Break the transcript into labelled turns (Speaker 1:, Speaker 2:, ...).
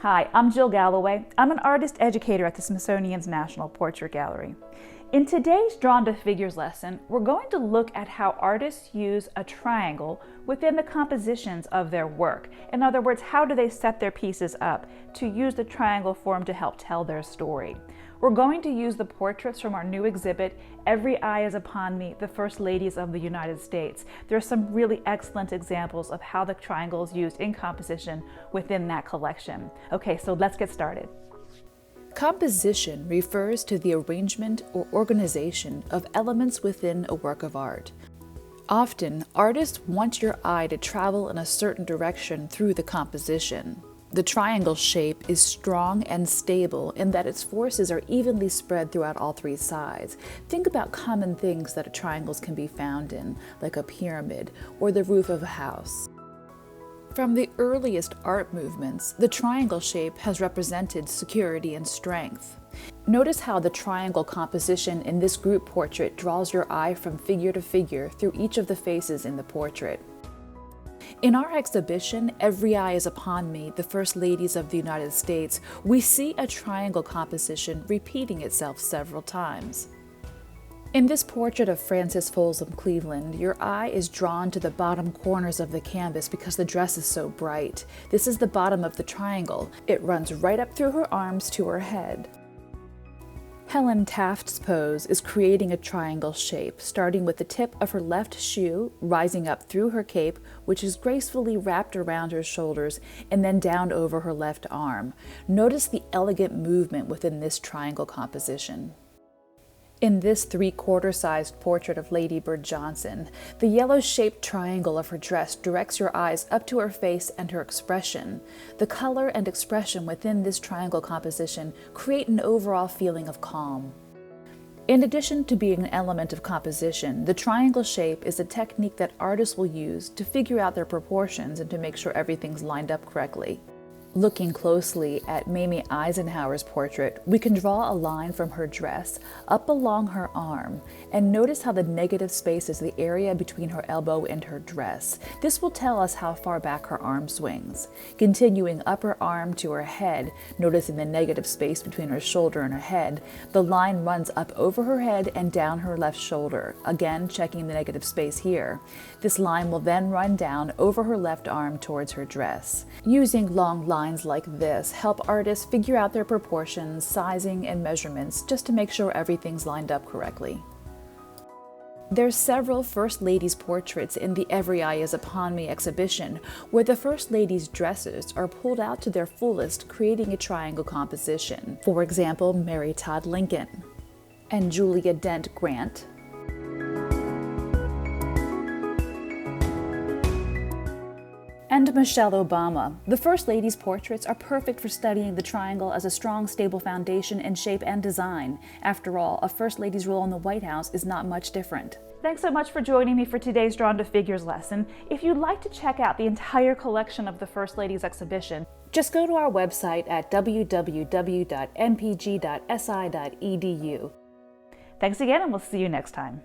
Speaker 1: Hi, I'm Jill Galloway. I'm an artist educator at the Smithsonian's National Portrait Gallery. In today's Drawn to Figures lesson, we're going to look at how artists use a triangle within the compositions of their work. In other words, how do they set their pieces up to use the triangle form to help tell their story? We're going to use the portraits from our new exhibit, Every Eye is Upon Me, the First Ladies of the United States. There are some really excellent examples of how the triangle is used in composition within that collection. Okay, so let's get started.
Speaker 2: Composition refers to the arrangement or organization of elements within a work of art. Often, artists want your eye to travel in a certain direction through the composition. The triangle shape is strong and stable in that its forces are evenly spread throughout all three sides. Think about common things that triangles can be found in, like a pyramid or the roof of a house. From the earliest art movements, the triangle shape has represented security and strength. Notice how the triangle composition in this group portrait draws your eye from figure to figure through each of the faces in the portrait. In our exhibition, Every Eye is Upon Me, the First Ladies of the United States, we see a triangle composition repeating itself several times. In this portrait of Frances Folsom Cleveland, your eye is drawn to the bottom corners of the canvas because the dress is so bright. This is the bottom of the triangle. It runs right up through her arms to her head. Helen Taft's pose is creating a triangle shape, starting with the tip of her left shoe, rising up through her cape, which is gracefully wrapped around her shoulders, and then down over her left arm. Notice the elegant movement within this triangle composition. In this 3/4 sized portrait of Lady Bird Johnson, the yellow-shaped triangle of her dress directs your eyes up to her face and her expression. The color and expression within this triangle composition create an overall feeling of calm. In addition to being an element of composition, the triangle shape is a technique that artists will use to figure out their proportions and to make sure everything's lined up correctly. Looking closely at Mamie Eisenhower's portrait, we can draw a line from her dress up along her arm and notice how the negative space is the area between her elbow and her dress. This will tell us how far back her arm swings. Continuing up her arm to her head, noticing the negative space between her shoulder and her head, the line runs up over her head and down her left shoulder, again checking the negative space here. This line will then run down over her left arm towards her dress. Using long lines like this help artists figure out their proportions, sizing, and measurements just to make sure everything's lined up correctly. There's several First Ladies portraits in the Every Eye is Upon Me exhibition where the First Ladies' dresses are pulled out to their fullest, creating a triangle composition. For example, Mary Todd Lincoln and Julia Dent Grant, and Michelle Obama. The First Ladies' portraits are perfect for studying the triangle as a strong, stable foundation in shape and design. After all, a First Lady's role in the White House is not much different.
Speaker 1: Thanks so much for joining me for today's Drawn to Figures lesson. If you'd like to check out the entire collection of the First Ladies exhibition,
Speaker 2: just go to our website at www.npg.si.edu.
Speaker 1: Thanks again, and we'll see you next time.